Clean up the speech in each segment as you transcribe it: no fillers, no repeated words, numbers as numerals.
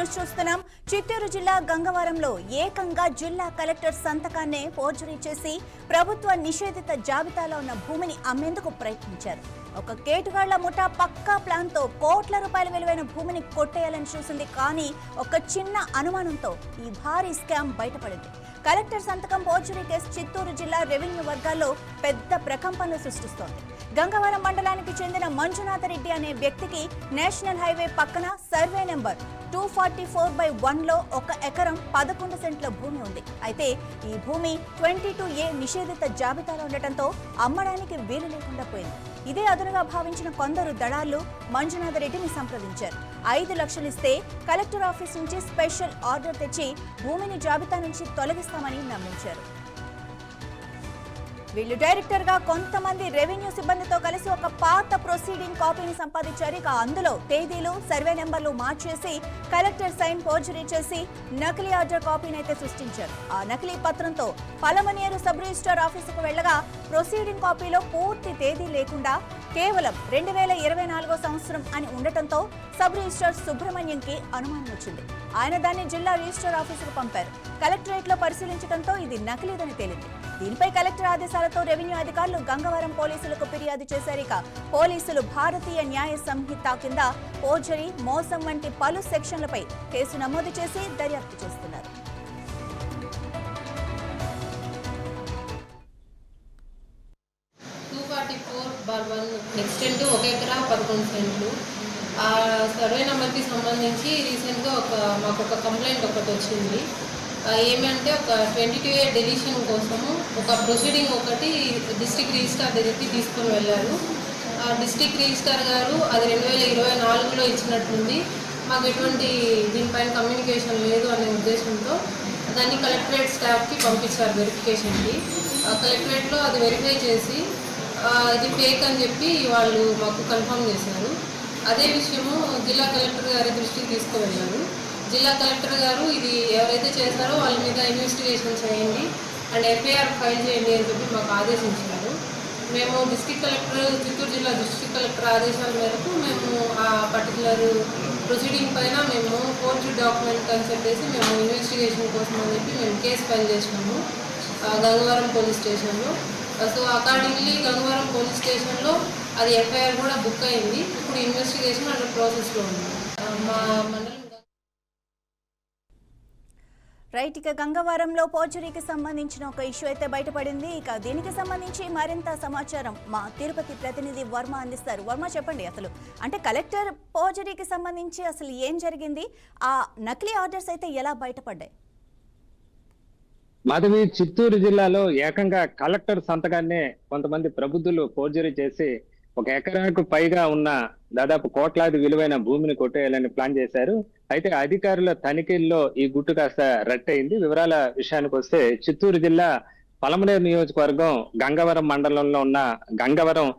News చూస్తున్నాం. చిత్తూరు జిల్లా గంగవరంలో ఏకంగా జిల్లా కలెక్టర్ సంతకాన్నే ఫోర్జరీ చేసి ప్రభుత్వ నిషేధిత జాబితాలో ఉన్న భూమిని అమ్మేందుకు ప్రయత్నించారు. ఒక కేటుగాళ్ల ముఠా పక్కా ప్లాన్ తో కోట్ల రూపాయల విలువైన భూమిని కొట్టేయాలని చూసింది. కానీ ఒక చిన్న అనుమానంతో ఈ భారీ స్కామ్ బయటపడింది. కలెక్టర్ సంతకం ఫోర్జరీ కేసు చిత్తూరు జిల్లా రెవెన్యూ వర్గాల్లో పెద్ద ప్రకంపనలు సృష్టిస్తోంది. గంగవరం మండలానికి చెందిన మంజునాథరెడ్డి అనే వ్యక్తికి నేషనల్ హైవే పక్కన సర్వే నెంబర్ 244/1 లో 1 ఎకరం 11 సెంట్ల భూమి ఉంది. అయితే ఈ భూమి 22A నిషేధిత జాబితాలో ఉండటంతో అమ్మడానికి వీలు లేకుండా పోయింది. ఇదే అదునుగా భావించిన కొందరు దళార్లు మంజునాథరెడ్డిని సంప్రదించారు. 5 లక్షలు ఇస్తే కలెక్టర్ ఆఫీస్ నుంచి స్పెషల్ ఆర్డర్ తెచ్చి భూమిని జాబితా నుంచి తొలగిస్తామని నమ్మించారు. వీళ్ళు డైరెక్టర్ గా కొంతమంది రెవెన్యూ సిబ్బందితో కలిసి ఒక పాత ప్రొసీడింగ్ కాపీని సంపాదించారు. ఇక అందులో తేదీలు, సర్వే నెంబర్లు మార్చేసి కలెక్టర్ సైన్ ఫోర్జరీ చేసి నకిలీ ఆర్డర్ కాపీని అయితే సృష్టించారు. ఆ నకిలీ పత్రంతో పలమనేరు సబ్ రిజిస్ట్రార్ ఆఫీసుకు వెళ్లగా ప్రొసీడింగ్ కాపీలో పూర్తి తేదీ లేకుండా కేవలం 2024 సంవత్సరం అని ఉండటంతో సబ్ రిజిస్ట్రార్ సుబ్రహ్మణ్యంకి అనుమానం వచ్చింది. ఆయన దాన్ని జిల్లా రిజిస్ట్రార్ ఆఫీసుకు పంపారు. కలెక్టరేట్ లో పరిశీలించడంతో ఇది నకిలీదని తేలింది. దీనిపై కలెక్టర్ ఆదేశాలతో రెవెన్యూ అధికారులు గంగవరం పోలీసులకు ఫిర్యాదు చేశారు. ఇక పోలీసులు భారతీయ న్యాయ సంహిత కింద ఫోర్జరీ, మోసం వంటి పలు సెక్షన్లపై కేసు నమోదు చేసి దర్యాప్తు చేస్తున్నారు. ఎక్స్టెంట్ 1 ఎకరా 11 సెంట్లు. ఆ సర్వే నెంబర్కి సంబంధించి రీసెంట్గా మాకు ఒక కంప్లైంట్ ఒకటి వచ్చింది. ఏమంటే ఒక 22A డెలిషన్ కోసము ఒక ప్రొసీడింగ్ ఒకటి డిస్ట్రిక్ట్ రిజిస్ట్రార్ దగ్గరికి తీసుకొని వెళ్ళారు. ఆ డిస్ట్రిక్ట్ రిజిస్ట్రార్ గారు అది 2024లో ఇచ్చినట్లుంది. మాకు ఎటువంటి దీనిపైన కమ్యూనికేషన్ లేదు అనే ఉద్దేశంతో దాన్ని కలెక్టరేట్ స్టాఫ్కి పంపించారు వెరిఫికేషన్కి. కలెక్టరేట్లో అది వెరిఫై చేసి ఇది ఫేక్ అని చెప్పి వాళ్ళు మాకు కన్ఫర్మ్ చేశారు. అదే విషయము జిల్లా కలెక్టర్ గారి దృష్టికి తీసుకువెళ్ళారు. జిల్లా కలెక్టర్ గారు ఇది ఎవరైతే చేశారో వాళ్ళ మీద ఇన్వెస్టిగేషన్ చేయండి అండ్ FIR ఫైల్ చేయండి అని చెప్పి మాకు ఆదేశించారు. మేము చిత్తూరు జిల్లా డిస్ట్రిక్ట్ కలెక్టర్ ఆదేశాల మేరకు మేము ఆ పర్టికులర్ ప్రొసీడింగ్ పైన మేము ఫోర్జరీ డాక్యుమెంట్ అని చెప్పేసి మేము ఇన్వెస్టిగేషన్ కోసం అని చెప్పి మేము కేసు ఫైల్ చేసినాము గంగవరం పోలీస్ స్టేషన్లో. సో అకార్డింగ్లీ గంగవరం పోలీస్ స్టేషన్లో అది FIR కూడా బుక్ అయింది. ఇప్పుడు ఇన్వెస్టిగేషన్ అండర్ ప్రాసెస్లో ఉంది. మా మండలం రైట్. ఇక గంగవరంలో ఫోర్జరీకి సంబంధించిన ఒక ఇష్యూ అయితే బయటపడింది. ఇక దీనికి సంబంధించి మరింత సమాచారం మా తిరుపతి ప్రతినిధి వర్మ అందిస్తారు. వర్మ, చెప్పండి, అసలు అంటే కలెక్టర్ ఫోర్జరీకి సంబంధించి అసలు ఏం జరిగింది? ఆ నకిలీ ఆర్డర్స్ అయితే ఎలా బయటపడ్డాయి? మాధవి, చిత్తూరు జిల్లాలో ఏకంగా కలెక్టర్ సంతకాన్నే కొంతమంది ప్రబుద్ధులు ఫోర్జరీ చేసి 1 ఎకరాకు పైగా ఉన్న దాదాపు కోట్లాది విలువైన భూమిని కొట్టేయాలని ప్లాన్ చేశారు. అయితే అధికారుల తనిఖీల్లో ఈ గుట్టు కాస్త రట్టయింది. వివరాల విషయానికి వస్తే చిత్తూరు జిల్లా పలమనేరు నియోజకవర్గం గంగవరం మండలంలో ఉన్న గంగవరం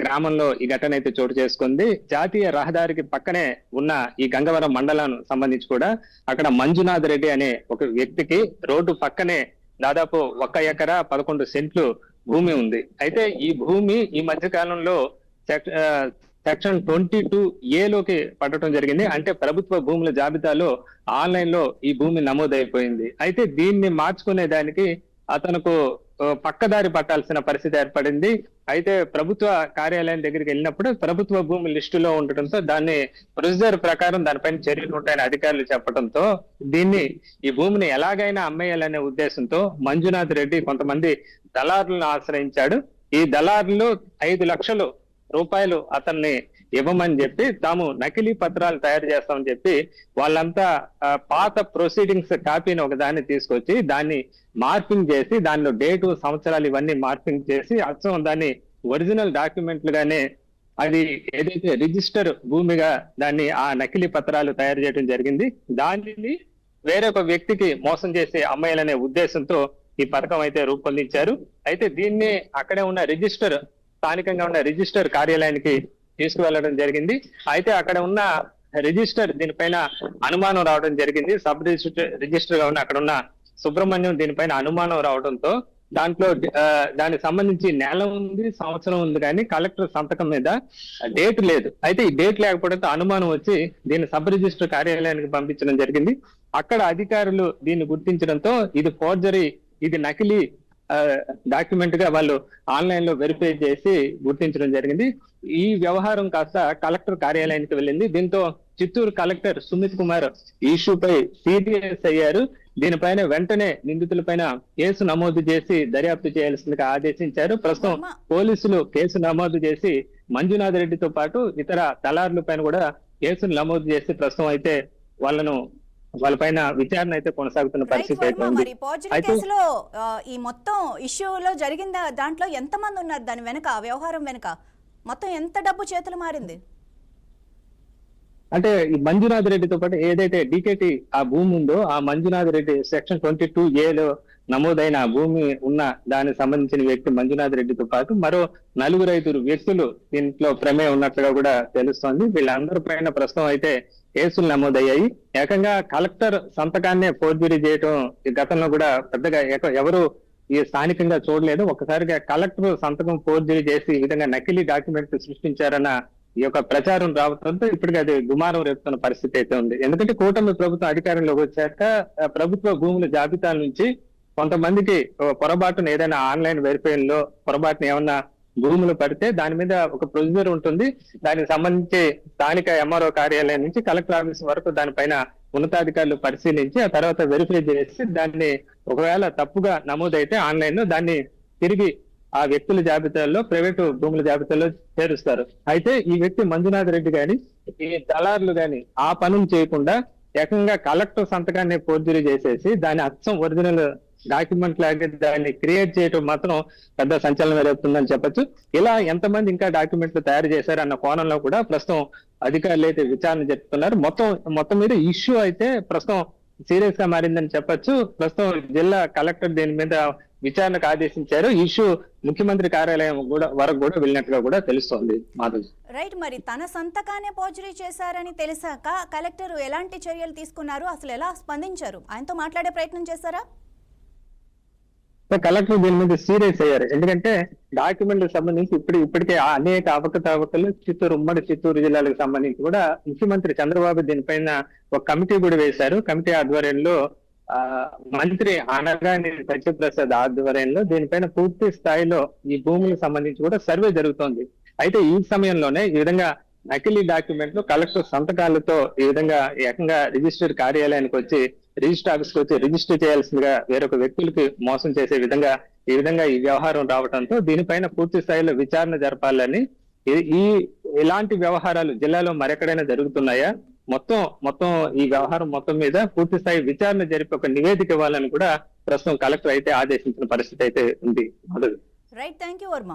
గ్రామంలో ఈ ఘటన అయితే చోటు చేసుకుంది. జాతీయ రహదారికి పక్కనే ఉన్న ఈ గంగవరం మండలం సంబంధించి కూడా అక్కడ మంజునాథ్ రెడ్డి అనే ఒక వ్యక్తికి రోడ్డు పక్కనే దాదాపు 1 ఎకరా 11 సెంట్లు భూమి ఉంది. అయితే ఈ భూమి ఈ మధ్య కాలంలో సెక్షన్ 22A లోకి పడటం జరిగింది. అంటే ప్రభుత్వ భూముల జాబితాలో ఆన్లైన్ లో ఈ భూమి నమోదైపోయింది. అయితే దీన్ని మార్చుకునే దానికి అతనుకు పక్కదారి పట్టాల్సిన పరిస్థితి ఏర్పడింది. అయితే ప్రభుత్వ కార్యాలయం దగ్గరికి వెళ్ళినప్పుడు ప్రభుత్వ భూమి లిస్టులో ఉండటంతో దాన్ని ప్రొసీజర్ ప్రకారం దానిపైన చర్యలు ఉంటాయని అధికారులు చెప్పడంతో ఈ భూమిని ఎలాగైనా అమ్మేయాలనే ఉద్దేశంతో మంజునాథ్ రెడ్డి కొంతమంది దళారులను ఆశ్రయించాడు. ఈ దళారులు 5 లక్షల రూపాయలు అతన్ని ఇవ్వమని చెప్పి తాము నకిలీ పత్రాలు తయారు చేస్తామని చెప్పి వాళ్ళంతా పాత ప్రొసీడింగ్స్ కాపీని ఒకదాన్ని తీసుకొచ్చి దాన్ని మార్పింగ్ చేసి దానిలో డేటు, సంవత్సరాలు ఇవన్నీ మార్పింగ్ చేసి అచ్చం దాన్ని ఒరిజినల్ డాక్యుమెంట్లుగానే అది ఏదైతే రిజిస్టర్ భూమిగా దాన్ని ఆ నకిలీ పత్రాలు తయారు చేయడం జరిగింది. దానిని వేరొక వ్యక్తికి మోసం చేసి అమ్మాయిలనే ఉద్దేశంతో ఈ పథకం అయితే రూపొందించారు. అయితే దీన్ని అక్కడే ఉన్న స్థానికంగా ఉన్న రిజిస్టర్ కార్యాలయానికి తీసుకువెళ్ళడం జరిగింది. అయితే అక్కడ ఉన్న రిజిస్టర్ దీనిపైన అనుమానం రావడం జరిగింది. సబ్ రిజిస్టర్ గా ఉన్న అక్కడ ఉన్న సుబ్రహ్మణ్యం దీనిపైన అనుమానం రావడంతో దాంట్లో దానికి సంబంధించి నెల ఉంది, సంవత్సరం ఉంది, కానీ కలెక్టర్ సంతకం మీద డేట్ లేదు. అయితే ఈ డేట్ లేకపోవడంతో అనుమానం వచ్చి దీన్ని సబ్ రిజిస్టర్ కార్యాలయానికి పంపించడం జరిగింది. అక్కడ అధికారులు దీన్ని గుర్తించడంతో ఇది ఫోర్జరీ, ఇది నకిలీ డాక్యుమెంట్ గా వాళ్ళు ఆన్లైన్ లో వెరిఫై చేసి గుర్తించడం జరిగింది. ఈ వ్యవహారం కాస్త కలెక్టర్ కార్యాలయానికి వెళ్ళింది. దీంతో చిత్తూరు కలెక్టర్ సుమిత్ కుమార్ ఇష్యూపై సీరియస్ అయ్యారు. దీనిపైన వెంటనే నిందితులపైన కేసు నమోదు చేసి దర్యాప్తు చేయాల్సిందిగా ఆదేశించారు. ప్రస్తుతం పోలీసులు కేసు నమోదు చేసి మంజునాథ్ రెడ్డితో పాటు ఇతర దళారుల పైన కూడా కేసులు నమోదు చేసి ప్రస్తుతం అయితే వాళ్ళపైన విచారణ అయితే కొనసాగుతున్న పరిస్థితి అయితే ఉంది. మరి పోర్జరీ కేసులో ఈ మొత్తం ఇష్యూలో జరిగిన దాంట్లో ఎంత మంది ఉన్నారు? దాని వెనక, వ్యవహారం వెనక మొత్తం ఎంత డబ్బు చేతులు మారింది? అంటే ఈ మంజునాథ్ రెడ్డితో పాటు ఏదైతే డీకేటీ ఆ భూమి ఉందో, ఆ మంజునాథ్ రెడ్డి సెక్షన్ 22A నమోదైన ఆ భూమి ఉన్న దానికి సంబంధించిన వ్యక్తి మంజునాథ్ రెడ్డితో పాటు మరో 4-5 వ్యక్తులు దీంట్లో ప్రమేయం ఉన్నట్లుగా కూడా తెలుస్తోంది. వీళ్ళందరి పైన ప్రస్తుతం అయితే కేసులు నమోదయ్యాయి. ఏకంగా కలెక్టర్ సంతకాన్నే ఫోర్జరీ చేయటం గతంలో కూడా పెద్దగా ఎవరు ఈ స్థానికంగా చూడలేదు. ఒక్కసారిగా కలెక్టర్ సంతకం ఫోర్జరీ చేసి ఈ విధంగా నకిలీ డాక్యుమెంట్ సృష్టించారన్న ఈ యొక్క ప్రచారం రావడంతో ఇప్పటికి అది దుమారం రేపుతున్న పరిస్థితి అయితే ఉంది. ఎందుకంటే కూటమి ప్రభుత్వం అధికారంలోకి వచ్చాక ప్రభుత్వ భూముల జాబితాల నుంచి కొంతమందికి పొరపాటున ఏదైనా ఆన్లైన్ వెరిఫైలో పొరపాటున ఏమన్నా భూములు పడితే దాని మీద ఒక ప్రొసీజర్ ఉంటుంది. దానికి సంబంధించి స్థానిక ఎంఆర్ఓ కార్యాలయం నుంచి కలెక్టర్ ఆఫీస్ వరకు దానిపైన ఉన్నతాధికారులు పరిశీలించి ఆ తర్వాత వెరిఫై చేసి దాన్ని ఒకవేళ తప్పుగా నమోదైతే ఆన్లైన్ లో దాన్ని తిరిగి ఆ వ్యక్తుల జాబితాల్లో, ప్రైవేటు భూముల జాబితాలో చేరుస్తారు. అయితే ఈ వ్యక్తి మంజునాథ్ రెడ్డి గాని ఈ దళారులు గాని ఆ పనులు చేయకుండా ఏకంగా కలెక్టర్ సంతకాన్ని ఫోర్జరీ చేసేసి దాని అచ్చం ఒరిజినల్ డాక్యుమెంట్ లాగా దాన్ని క్రియేట్ చేయడం మాత్రం పెద్ద సంచలనం రేపుతుందని చెప్పొచ్చు. ఇలా ఎంతమంది ఇంకా డాక్యుమెంట్లు తయారు చేశారు అన్న కోణంలో కూడా ప్రస్తుతం అధికారులు అయితే విచారణ జరుపుతున్నారు. మొత్తం మీద ఇష్యూ అయితే ప్రస్తుతం సీరియస్ గా మారిందని చెప్పొచ్చు. ప్రస్తుతం జిల్లా కలెక్టర్ దీని మీద విచారణకు ఆదేశించారు. ఇష్యూ ముఖ్యమంత్రి కార్యాలయం వరకు కూడా వెళ్ళినట్టుగా కూడా తెలుస్తోంది. మాధవ్ రైట్, మరి తన సంతకానే పోర్జరీ చేశారని తెలిసాక కలెక్టర్ ఎలాంటి చర్యలు తీసుకున్నారు, అసలు ఎలా స్పందించారు? ఆయనతో మాట్లాడే ప్రయత్నం చేశారా? కలెక్టర్ దీని మీద సీరియస్ అయ్యారు. ఎందుకంటే డాక్యుమెంట్ సంబంధించి ఇప్పటికే అనేక అవకతవకలు ఉమ్మడి చిత్తూరు జిల్లాలకు సంబంధించి కూడా ముఖ్యమంత్రి చంద్రబాబు దీనిపైన ఒక కమిటీ కూడా వేశారు. కమిటీ ఆధ్వర్యంలో మంత్రి అనగాని సత్యప్రసాద్ ఆధ్వర్యంలో దీనిపైన పూర్తి స్థాయిలో ఈ భూములకు సంబంధించి కూడా సర్వే జరుగుతోంది. అయితే ఈ సమయంలోనే ఈ విధంగా నకిలీ డాక్యుమెంట్లు కలెక్టర్ సంతకాలతో ఈ విధంగా ఏకంగా రిజిస్టర్ కార్యాలయానికి వచ్చి రిజిస్టర్ ఆఫీస్కి వచ్చి రిజిస్టర్ చేయాల్సిందిగా వేరొక వ్యక్తులకి మోసం చేసే విధంగా ఈ వ్యవహారం రావడంతో దీనిపైన పూర్తి స్థాయిలో విచారణ జరపాలని, ఇలాంటి వ్యవహారాలు జిల్లాలో మరెక్కడైనా జరుగుతున్నాయా, మొత్తం ఈ వ్యవహారం మొత్తం మీద పూర్తి స్థాయి విచారణ జరిపి ఒక నివేదిక ఇవ్వాలని కూడా ప్రస్తుతం కలెక్టర్ అయితే ఆదేశించిన పరిస్థితి అయితే ఉంది. Right, thank you Varma.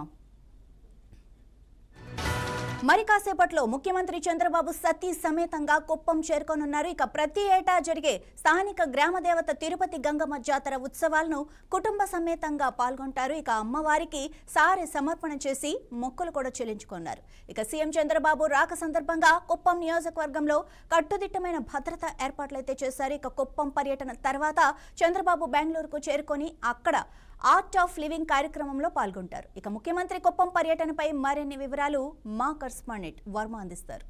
మరి కాసేపట్లో ముఖ్యమంత్రి చంద్రబాబు సతీ సమేతంగా కుప్పం చేరుకోనున్నారు. ఇక ప్రతి ఏటా జరిగే స్థానిక గ్రామదేవత తిరుపతి గంగమ్మ జాతర ఉత్సవాలను కుటుంబ సమేతంగా పాల్గొంటారు. ఇక అమ్మవారికి సారె సమర్పణ చేసి మొక్కులు కూడా చెల్లించుకున్నారు. ఇక సీఎం చంద్రబాబు రాక సందర్భంగా కుప్పం నియోజకవర్గంలో కట్టుదిట్టమైన భద్రతా ఏర్పాట్లయితే చేశారు. ఇక కుప్పం పర్యటన తర్వాత చంద్రబాబు బెంగళూరుకు చేరుకొని అక్కడ ఆర్ట్ ఆఫ్ లివింగ్ కార్యక్రమంలో పాల్గొంటారు. ఇక ముఖ్యమంత్రి కుప్పం పర్యటనపై మరిన్ని వివరాలు మా కరెస్పాండెంట్ వర్మ అందిస్తారు.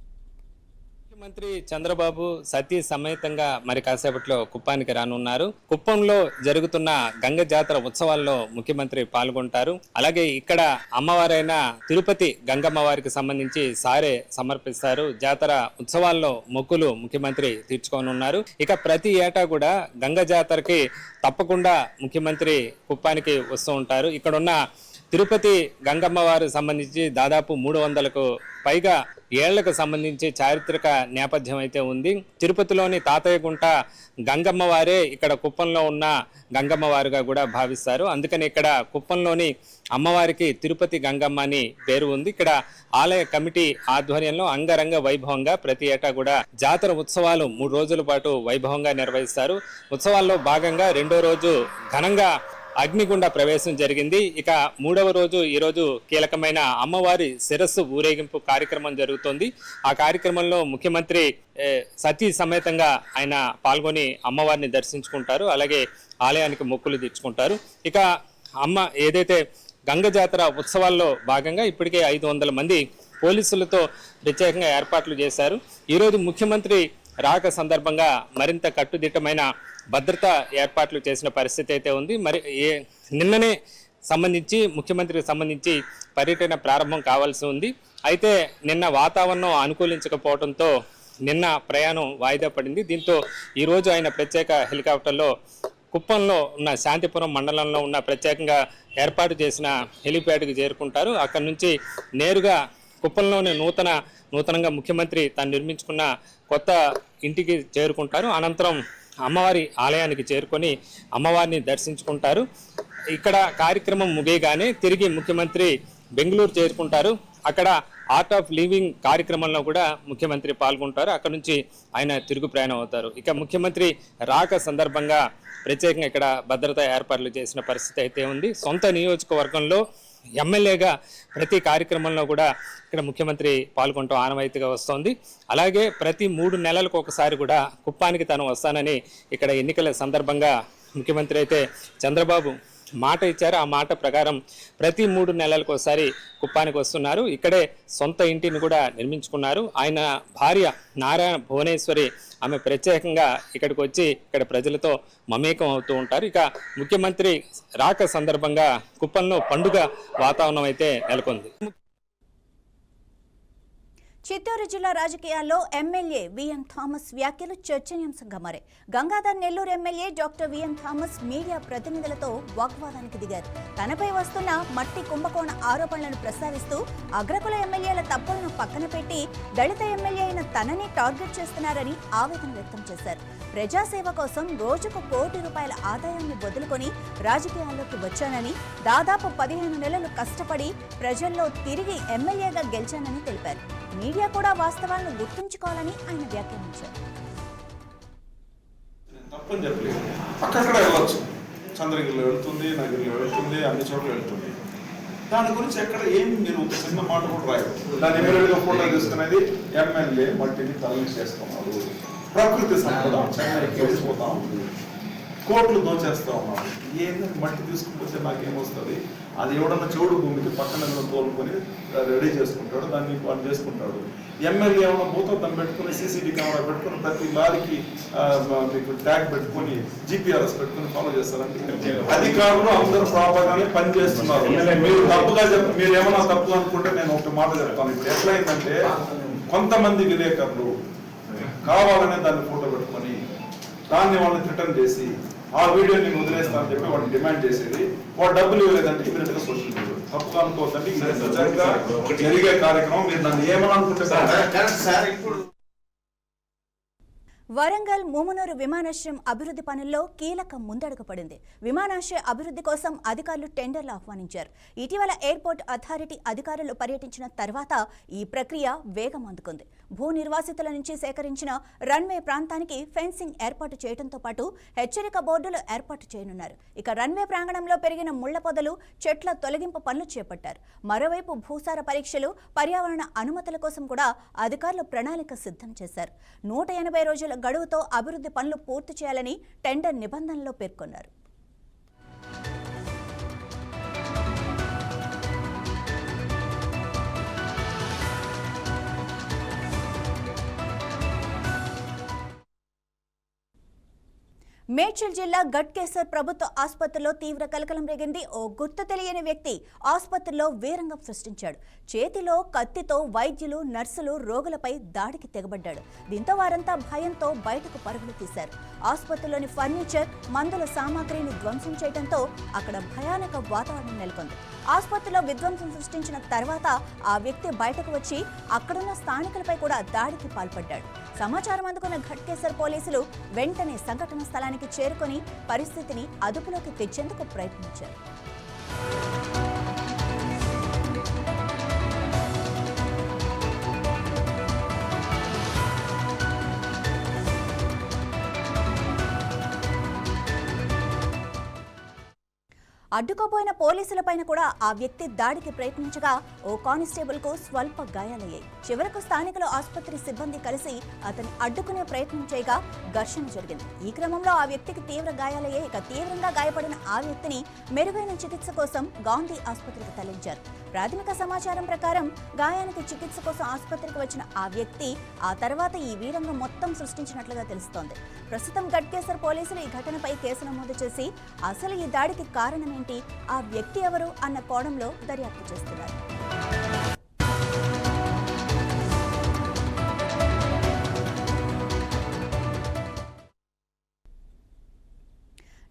ముఖ్యమంత్రి చంద్రబాబు సతీ సమేతంగా మరి కాసేపట్లో కుప్పానికి రానున్నారు. కుప్పంలో జరుగుతున్న గంగ జాతర ఉత్సవాల్లో ముఖ్యమంత్రి పాల్గొంటారు. అలాగే ఇక్కడ అమ్మవారైన తిరుపతి గంగమ్మ వారికి సంబంధించి సారే సమర్పిస్తారు. జాతర ఉత్సవాల్లో మొక్కులు ముఖ్యమంత్రి తీర్చుకోనున్నారు. ఇక ప్రతి ఏటా కూడా గంగ జాతరకి తప్పకుండా ముఖ్యమంత్రి కుప్పానికి వస్తూ ఉంటారు. ఇక్కడున్న తిరుపతి గంగమ్మ వారికి సంబంధించి దాదాపు 300కు పైగా ఏళ్లకు సంబంధించి చారిత్రక నేపథ్యం అయితే ఉంది. తిరుపతిలోని తాతయ్య గుంట గంగమ్మ వారే ఇక్కడ కుప్పంలో ఉన్న గంగమ్మ వారుగా కూడా భావిస్తారు. అందుకని ఇక్కడ కుప్పంలోని అమ్మవారికి తిరుపతి గంగమ్మ అని పేరు ఉంది. ఇక్కడ ఆలయ కమిటీ ఆధ్వర్యంలో అంగరంగ వైభవంగా ప్రతి ఏటా కూడా జాతర ఉత్సవాలు 3 రోజుల పాటు వైభవంగా నిర్వహిస్తారు. ఉత్సవాల్లో భాగంగా 2వ రోజు ఘనంగా అగ్నిగుండ ప్రవేశం జరిగింది. ఇక 3వ రోజు ఈరోజు కీలకమైన అమ్మవారి శిరస్సు ఊరేగింపు కార్యక్రమం జరుగుతోంది. ఆ కార్యక్రమంలో ముఖ్యమంత్రి సతీ సమేతంగా ఆయన పాల్గొని అమ్మవారిని దర్శించుకుంటారు. అలాగే ఆలయానికి మొక్కులు తీర్చుకుంటారు. ఇక అమ్మ ఏదైతే గంగ జాతర ఉత్సవాల్లో భాగంగా ఇప్పటికే 500 మంది పోలీసులతో ప్రత్యేకంగా ఏర్పాట్లు చేశారు. ఈరోజు ముఖ్యమంత్రి రాక సందర్భంగా మరింత కట్టుదిట్టమైన భద్రతా ఏర్పాట్లు చేసిన పరిస్థితి అయితే ఉంది. మరి నిన్ననే ముఖ్యమంత్రికి సంబంధించి పర్యటన ప్రారంభం కావాల్సి ఉంది. అయితే నిన్న వాతావరణం అనుకూలించకపోవడంతో నిన్న ప్రయాణం వాయిదా పడింది. దీంతో ఈరోజు ఆయన ప్రత్యేక హెలికాప్టర్లో కుప్పంలో ఉన్న శాంతిపురం మండలంలో ఉన్న ప్రత్యేకంగా ఏర్పాటు చేసిన హెలిప్యాడ్కి చేరుకుంటారు. అక్కడి నుంచి నేరుగా కుప్పంలోని నూతనంగా ముఖ్యమంత్రి తాను నిర్మించుకున్న కొత్త ఇంటికి చేరుకుంటారు. అనంతరం అమ్మవారి ఆలయానికి చేరుకొని అమ్మవారిని దర్శించుకుంటారు. ఇక్కడ కార్యక్రమం ముగియగానే తిరిగి ముఖ్యమంత్రి బెంగళూరు చేరుకుంటారు. అక్కడ ఆర్ట్ ఆఫ్ లివింగ్ కార్యక్రమంలో కూడా ముఖ్యమంత్రి పాల్గొంటారు. అక్కడ నుంచి ఆయన తిరుగు ప్రయాణం అవుతారు. ఇక ముఖ్యమంత్రి రాక సందర్భంగా ప్రత్యేకంగా ఇక్కడ భద్రతా ఏర్పాట్లు చేసిన పరిస్థితి అయితే ఉంది. సొంత నియోజకవర్గంలో ఎమ్మెల్యేగా ప్రతి కార్యక్రమంలో కూడా ఇక్కడ ముఖ్యమంత్రి పాల్గొనడం ఆనవాయితీగా వస్తోంది. అలాగే ప్రతి 3 నెలలకు ఒకసారి కూడా కుప్పానికి తాను వస్తానని ఇక్కడ ఎన్నికల సందర్భంగా ముఖ్యమంత్రి అయితే చంద్రబాబు మాట ఇచ్చారు. ఆ మాట ప్రకారం ప్రతి 3 నెలలకు ఒకసారి కుప్పానికి వస్తున్నారు. ఇక్కడే సొంత ఇంటిని కూడా నిర్మించుకున్నారు. ఆయన భార్య నారాయణ భువనేశ్వరి ఆమె ప్రత్యేకంగా ఇక్కడికి వచ్చి ఇక్కడ ప్రజలతో మమేకం అవుతూ ఉంటారు. ఇక ముఖ్యమంత్రి రాక సందర్భంగా కుప్పంలో పండుగ వాతావరణం అయితే నెలకొంది. చిత్తూరు జిల్లా రాజకీయాల్లో ఎమ్మెల్యే విఎం థామస్ వ్యాఖ్యలు చర్చనీయాంశంగా మారాయి. Gangadhar Nellore MLA doctor V M Thomas media ప్రతినిధులతో వాగ్వాదానికి దిగారు. తనపై వస్తున్న మట్టి కుంభకోణ ఆరోపణలను ప్రస్తావిస్తూ అగ్రకుల ఎమ్మెల్యేల తప్పులను పక్కన పెట్టి దళిత ఎమ్మెల్యే అయిన తనని టార్గెట్ చేస్తున్నారని ఆవేదన వ్యక్తం చేశారు. ప్రజాసేవ కోసం రోజుకు ₹1 కోటి ఆదాయాన్ని వదులుకొని రాజకీయాల్లోకి వచ్చానని, దాదాపు 15 నెలలు కష్టపడి ప్రజల్లో తిరిగి ఎమ్మెల్యేగా గెలిచానని తెలిపారు. మీడియా కూడా వాస్తవాలను గుర్తుంచుకోవాలని ఆయన వ్యాఖ్యానించారు. తప్పని చెప్పలేదు, అక్కడ వెళ్ళొచ్చు, చంద్రగిరిలో వెళ్తుంది, నగిరిలో వెళ్తుంది, అన్ని చోట్ల వెళ్తుంది. దాని గురించి ఎక్కడ ఏం మీరు ఒక చిన్న మాట కూడా రాయరు. దాన్ని ఇమీడియట్గా ఫోటో తీసుకునేది ఎమ్మెల్యే మట్టిని తరలి చేస్తున్నాడు, ప్రకృతి సంపద చెన్నైకి వెళ్ళిపోతా ఉంది, కోట్లు దోచేస్తా ఉన్నాడు. ఏంటంటే మట్టి తీసుకుపోతే నాకేమొస్తుంది? అది ఎవడన్నా చెవుడు భూమికి పక్కన తోలుకొని రెడీ చేసుకుంటాడు, దాన్ని వాళ్ళు చేసుకుంటాడు. ఎమ్మెల్యే ఏమైనా పోతే దాన్ని పెట్టుకుని సీసీటీవీ కెమెరా పెట్టుకుని ప్రతి లారీకి మీకు ట్యాగ్ పెట్టుకొని జీపీఆర్ఎస్ పెట్టుకుని ఫాలో చేస్తారంటే అధికారులు అందరూ ప్రాపర్గానే పనిచేస్తున్నారు. మీరు తప్పుగా మీరు ఏమైనా తప్పు అనుకుంటే నేను ఒక మాట చెప్తాను. ఇప్పుడు ఎట్లయిందంటే కొంతమంది విలేకరులు కావాలనే దాన్ని ఫోటో పెట్టుకొని దాన్ని వాళ్ళని రిటర్న్ చేసి ఆ వీడియో నేను వదిలేస్తానని చెప్పి వాడిని డిమాండ్ చేసేది. వాడు డబ్బులు ఇవ్వలేదంటే ఇమీడియట్ గా సోషల్ మీడియా తప్పుగా అనుకోవద్దండి. జరిగే కార్యక్రమం మీరు నన్ను ఏమని అనుకుంటే వరంగల్ మూమనూరు విమానాశ్రయం అభివృద్ధి పనుల్లో కీలక ముందడుగు పడింది. విమానాశ్రయ అభివృద్ధి కోసం అధికారులు టెండర్లు ఆహ్వానించారు. ఇటీవల ఎయిర్పోర్ట్ అథారిటీ అధికారులు పర్యటించిన తర్వాత ఈ ప్రక్రియ వేగం అందుకుంది. భూ నిర్వాసితుల నుంచి సేకరించిన రన్వే ప్రాంతానికి ఫెన్సింగ్ ఏర్పాటు చేయడంతో పాటు హెచ్చరిక బోర్డులు ఏర్పాటు చేయనున్నారు. ఇక రన్వే ప్రాంగణంలో పెరిగిన ముళ్ల పొదలు, చెట్ల తొలగింపు పనులు చేపట్టారు. మరోవైపు భూసార పరీక్షలు, పర్యావరణ అనుమతుల కోసం కూడా అధికారులు ప్రణాళిక సిద్ధం చేశారు. 180 రోజుల గడువుతో అభివృద్ధి పనులు పూర్తి చేయాలని టెండర్ నిబంధనల్లో పేర్కొన్నారు. మేడ్చల్ జిల్లా గట్కేసర్ ప్రభుత్వ ఆసుపత్రిలో తీవ్ర కలకలం రేగింది. ఓ గుర్తు తెలియని వ్యక్తి ఆసుపత్రిలో వీరంగం సృష్టించాడు. చేతిలో కత్తితో వైద్యులు, నర్సులు రోగులపై దాడికి తెగబడ్డాడు. దీంతో వారంతా భయంతో బయటకు పరుగులు తీశారు. ఆసుపత్రిలోని ఫర్నిచర్, మందుల సామాగ్రిని ధ్వంసం చేయడంతో అక్కడ భయానక వాతావరణం నెలకొంది. ఆసుపత్రిలో విధ్వంసం సృష్టించిన తర్వాత ఆ వ్యక్తి బయటకు వచ్చి అక్కడున్న స్థానికులపై కూడా దాడికి పాల్పడ్డాడు. సమాచారం అందుకున్న ఘట్కేసర్ పోలీసులు వెంటనే సంఘటన స్థలానికి చేరుకొని పరిస్థితిని అదుపులోకి తెచ్చేందుకు ప్రయత్నించారు. అడ్డుకోపోయిన పోలీసులపైన కూడా ఆ వ్యక్తి దాడికి ప్రయత్నించగా ఓ కానిస్టేబుల్ కు స్వల్ప గాయాలయ్యాయి. చివరకు స్థానికులు ఆసుపత్రి సిబ్బంది కలిసి అతన్ని అడ్డుకునే ప్రయత్నం చేయగా ఘర్షణ జరిగింది. ఈ క్రమంలో ఆ వ్యక్తికి తీవ్ర గాయాలయ్యాయి. ఇక తీవ్రంగా గాయపడిన ఆ వ్యక్తిని మెరుగైన చికిత్స కోసం గాంధీ ఆసుపత్రికి తరలించారు. ప్రాథమిక సమాచారం ప్రకారం గాయానికి చికిత్స కోసం ఆసుపత్రికి వచ్చిన ఆ వ్యక్తి ఆ తర్వాత ఈ వీరంగం మొత్తం సృష్టించినట్లుగా తెలుస్తోంది. ప్రస్తుతం గట్కేసర్ పోలీసులు ఈ ఘటనపై కేసు నమోదు చేసి అసలు ఈ దాడికి కారణమేంటి, ఆ వ్యక్తి ఎవరు అన్న కోణంలో దర్యాప్తు చేస్తున్నారు.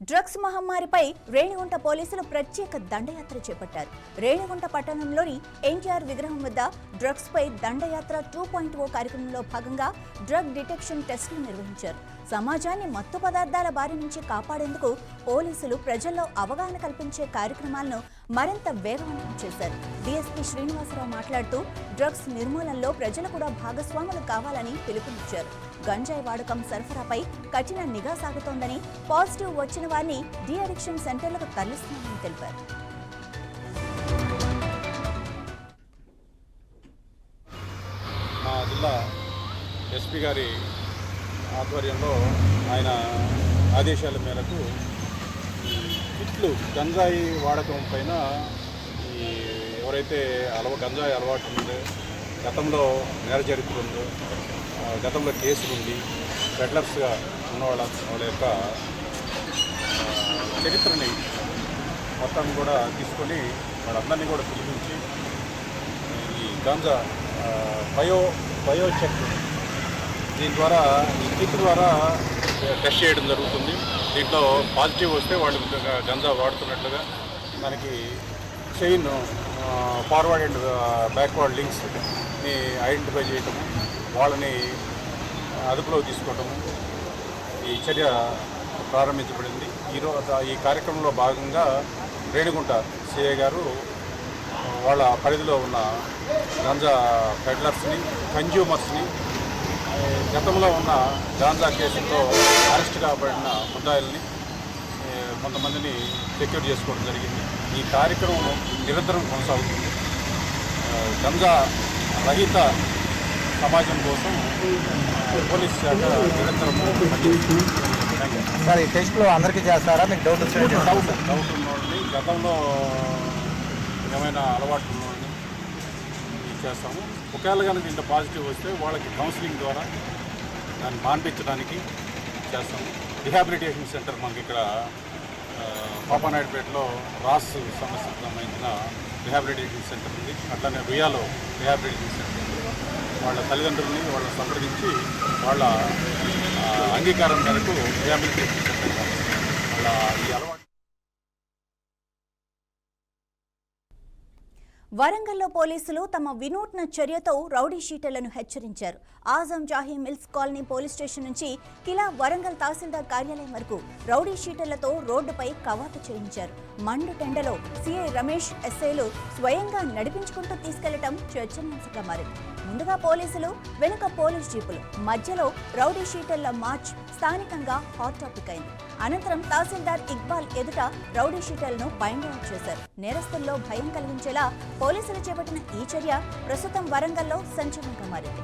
డ్రగ్స్ మహమ్మారిపై రేణిగుంట పోలీసులు ప్రత్యేక దండయాత్ర చేపట్టారు. రేణిగుంట పట్టణంలోని ఎన్టీఆర్ విగ్రహం వద్ద డ్రగ్స్ పై దండయాత్ర 2.0 కార్యక్రమంలో భాగంగా డ్రగ్ డిటెక్షన్ టెస్టులు నిర్వహించారు. సమాజాన్ని మత్తు పదార్థాల బారి నుంచి కాపాడేందుకు పోలీసులు ప్రజల్లో అవగాహన కల్పించే కార్యక్రమాలను మరింత వేగవంతం చేశారు. డీఎస్పీ శ్రీనివాసరావు మాట్లాడుతూ డ్రగ్స్ నిర్మూలనలో ప్రజలు కూడా భాగస్వాములు కావాలని పిలుపునిచ్చారు. గంజాయి వాడకం సరఫరాపై కఠిన నిఘా సాగుతోందని, పాజిటివ్ వచ్చిన వారిని డీ అడిక్షన్ సెంటర్లకు తరలిస్తున్నామని తెలిపారు. మా జిల్లా ఎస్పీ గారి ఆధ్వర్యంలో ఆయన ఆదేశాల మేరకు ఇట్లు గంజాయి వాడకం పైన ఎవరైతే గంజాయి అలవాటు ఉందో, గతంలో నేర చరిత్ర ఉందో, గతంలో కేసులుండి పెడ్లర్స్గా ఉన్న వాళ్ళ యొక్క చరిత్రని మొత్తం కూడా తీసుకొని వాళ్ళందరినీ కూడా పిలిపించి ఈ గాంజా బయో చెక్ దీని ద్వారా ఈ కిట్ ద్వారా టెస్ట్ చేయడం జరుగుతుంది. దీంట్లో పాజిటివ్ వస్తే వాళ్ళు గంజా వాడుతున్నట్లుగా మనకి చైన్ ఫార్వర్డ్ అండ్ బ్యాక్వర్డ్ లింక్స్ని ఐడెంటిఫై చేయటము, వాళ్ళని అదుపులో తీసుకోవటము ఈ చర్య ప్రారంభించబడింది. ఈ కార్యక్రమంలో భాగంగా రేణిగుంట సిఐ గారు వాళ్ళ పరిధిలో ఉన్న గాంజా పెడ్లర్స్ని, కన్జ్యూమర్స్ని, గతంలో ఉన్న గాంజా కేసుల్లో అరెస్ట్ కాబడిన ముద్దాయిల్ని కొంతమందిని సెక్యూర్ చేసుకోవడం జరిగింది. ఈ కార్యక్రమం నిరంతరం కొనసాగుతుంది. గంజా రహిత సమాజం కోసం పోలీస్ శాఖ నిరంతరం పనిచేస్తుంది. సార్, ఈ టెస్ట్లో అందరికీ చేస్తారా? మీకు డౌట్ డౌట్ ఉన్నవాడిని, గతంలో ఏమైనా అలవాటు ఉన్నవాడిని చేస్తాము. ఒకవేళ కనుక ఇంత పాజిటివ్ వస్తే వాళ్ళకి కౌన్సిలింగ్ ద్వారా దాన్ని మాన్పించడానికి చేస్తాము. రిహాబిలిటేషన్ సెంటర్ మనకి ఇక్కడ పాపానాయుడుపేటలో రాస్ సమస్యకు సంబంధించిన రిహాబిలిటేషన్ సెంటర్ ఉంది. అట్లానే రుయాలో రిహాబిలిటేషన్ సెంటర్ ఉంది. వాళ్ళ తల్లిదండ్రుల్ని వాళ్ళని సంప్రదించి వాళ్ళ అంగీకారం మేరకు రిహాబిలిటేషన్ సెంటర్ వాళ్ళ ఈ అలవాటు. వరంగల్లో పోలీసులు తమ వినూత్న చర్యతో రౌడీ షీటర్లను హెచ్చరించారు. Azam Jahi mills colony police station నుంచి కిలా వరంగల్ తహసీల్దార్ కార్యాలయం వరకు రౌడీ షీటర్లతో రోడ్డుపై కవాతు చేయించారు. మండు టెండలో సిఐ రమేష్ ఎస్ఐలు స్వయంగా నడిపించుకుంటూ తీసుకెళ్లటం చర్చనీయాంశంగా మారింది. ముందుగా పోలీసులు, వెనుక పోలీస్ జీపులు, మధ్యలో రౌడీ షీటర్ల మార్చ్ స్థానికంగా హాట్ టాపిక్ అయింది. అనంతరం తహసీల్దార్ ఇక్బాల్ ఎదుట రౌడీ షీటర్లను బైండ్ అవుట్ చేశారు. నేరస్తుల్లో భయం కలిగించేలా పోలీసులు చేపట్టిన ఈ చర్య ప్రస్తుతం వరంగల్లో సంచలనంగా మారింది.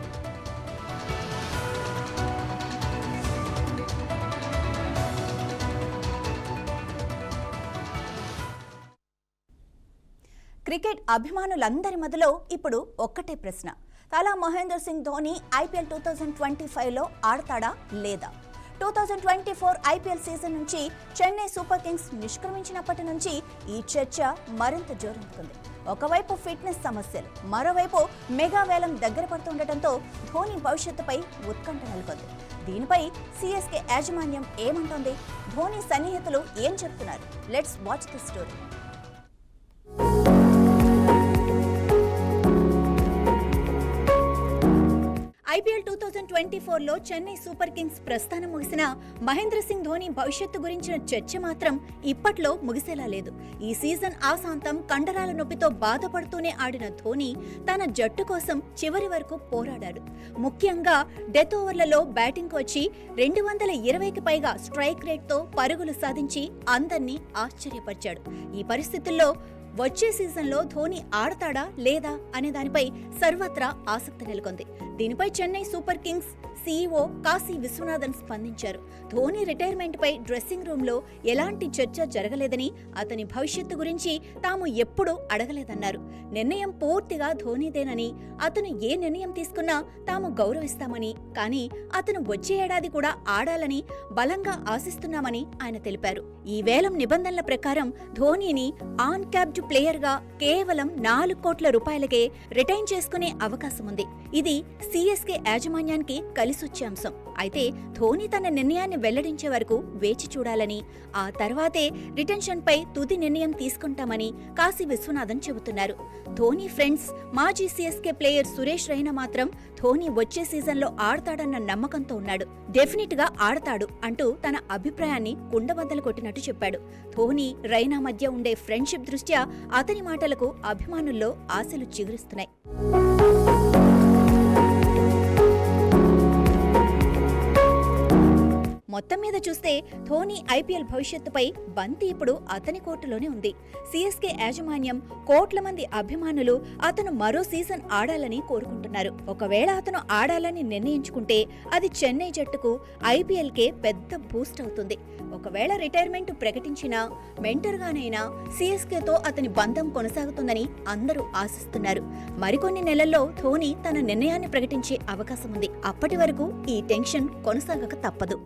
క్రికెట్ అభిమానులందరి మధ్యలో ఇప్పుడు ఒక్కటే ప్రశ్న: తలా మహేందర్ సింగ్ ధోని ఐపీఎల్ 2025లో ఆడతాడా లేదా? 2024 ఐపీఎల్ సీజన్ నుంచి చెన్నై సూపర్ కింగ్స్ నిష్క్రమించినప్పటి నుంచి ఈ చర్చ మరింత జోరందుకుంది. ఒకవైపు ఫిట్నెస్ సమస్యలు, మరోవైపు మెగా వేలం దగ్గర పడుతుండటంతో ధోని భవిష్యత్తుపై ఉత్కంఠ నెలకొంది. దీనిపై సిఎస్కే యాజమాన్యం ఏమంటోంది? ధోని సన్నిహితులు ఏం చెప్తున్నారు? Let's watch the story. IPL 2024లో చెన్నై సూపర్ కింగ్స్ ప్రస్థానం ముగిసిన మహేంద్ర సింగ్ ధోని భవిష్యత్తు గురించిన చర్చ మాత్రం ఇప్పట్లో ముగిసేలా లేదు. ఈ సీజన్ ఆశాంతం కండరాల నొప్పితో బాధపడుతూనే ఆడిన ధోని తన జట్టు కోసం చివరి వరకు పోరాడాడు. ముఖ్యంగా డెత్ ఓవర్లలో బ్యాటింగ్కు వచ్చి 220కి పైగా స్ట్రైక్ రేట్తో పరుగులు సాధించి అందర్నీ ఆశ్చర్యపరిచాడు. ఈ పరిస్థితుల్లో వచ్చే సీజన్లో ధోని ఆడతాడా లేదా అనే దానిపై సర్వత్రా ఆసక్తి నెలకొంది. దీనిపై Chennai Super Kings CEO Kashi Viswanathan స్పందించారు. ధోని రిటైర్మెంట్ పై డ్రెస్సింగ్ రూమ్ లో ఎలాంటి చర్చ జరగలేదని, అతని భవిష్యత్తు గురించి తాము ఎప్పుడూ అడగలేదన్నారు. నిర్ణయం పూర్తిగా ధోనిదేనని, అతను ఏ నిర్ణయం తీసుకున్నా తాము గౌరవిస్తామని, కానీ అతను వచ్చే ఏడాది కూడా ఆడాలని బలంగా ఆశిస్తున్నామని ఆయన తెలిపారు. ఈ వేలం నిబంధనల ప్రకారం ధోనిని ఆన్ క్యాప్డ్ ప్లేయర్ గా కేవలం 4 కోట్ల రూపాయలకే రిటైన్ చేసుకునే అవకాశం ఉంది. ఇది సిఎస్కే యాజమాన్యానికి కలిసొచ్చే అంశం. అయితే ధోని తన నిర్ణయాన్ని వెల్లడించే వరకు వేచి చూడాలని, ఆ తర్వాతే రిటెన్షన్ పై తుది నిర్ణయం తీసుకుంటామని కాశీ విశ్వనాథన్ చెబుతున్నారు. ధోని ఫ్రెండ్స్ మాజీ సిఎస్కే ప్లేయర్ సురేష్ రైనా మాత్రం ధోని వచ్చే సీజన్లో ఆడతాడన్న నమ్మకంతో ఉన్నాడు. డెఫినెట్ గా ఆడతాడు అంటూ తన అభిప్రాయాన్ని కుండబద్దలు కొట్టినట్టు చెప్పాడు. ధోని రైనా మధ్య ఉండే ఫ్రెండ్షిప్ దృష్ట్యా అతని మాటలకు అభిమానుల్లో ఆశలు చిగురిస్తున్నాయి. మొత్తం మీద చూస్తే ధోని ఐపీఎల్ భవిష్యత్తుపై బంతి ఇప్పుడు అతని కోర్టులోనే ఉంది. సిఎస్కే యాజమాన్యం, కోట్ల మంది అభిమానులు అతను మరో సీజన్ ఆడాలని కోరుకుంటున్నారు. ఒకవేళ అతను ఆడాలని నిర్ణయించుకుంటే అది చెన్నై జట్టుకు ఐపీఎల్కే పెద్ద బూస్ట్ అవుతుంది. ఒకవేళ రిటైర్మెంట్ ప్రకటించినా మెంటర్గానైనా సిఎస్కేతో అతని బంధం కొనసాగుతుందని అందరూ ఆశిస్తున్నారు. మరికొన్ని నెలల్లో ధోని తన నిర్ణయాన్ని ప్రకటించే అవకాశం ఉంది. అప్పటి వరకు ఈ టెన్షన్ కొనసాగక తప్పదు.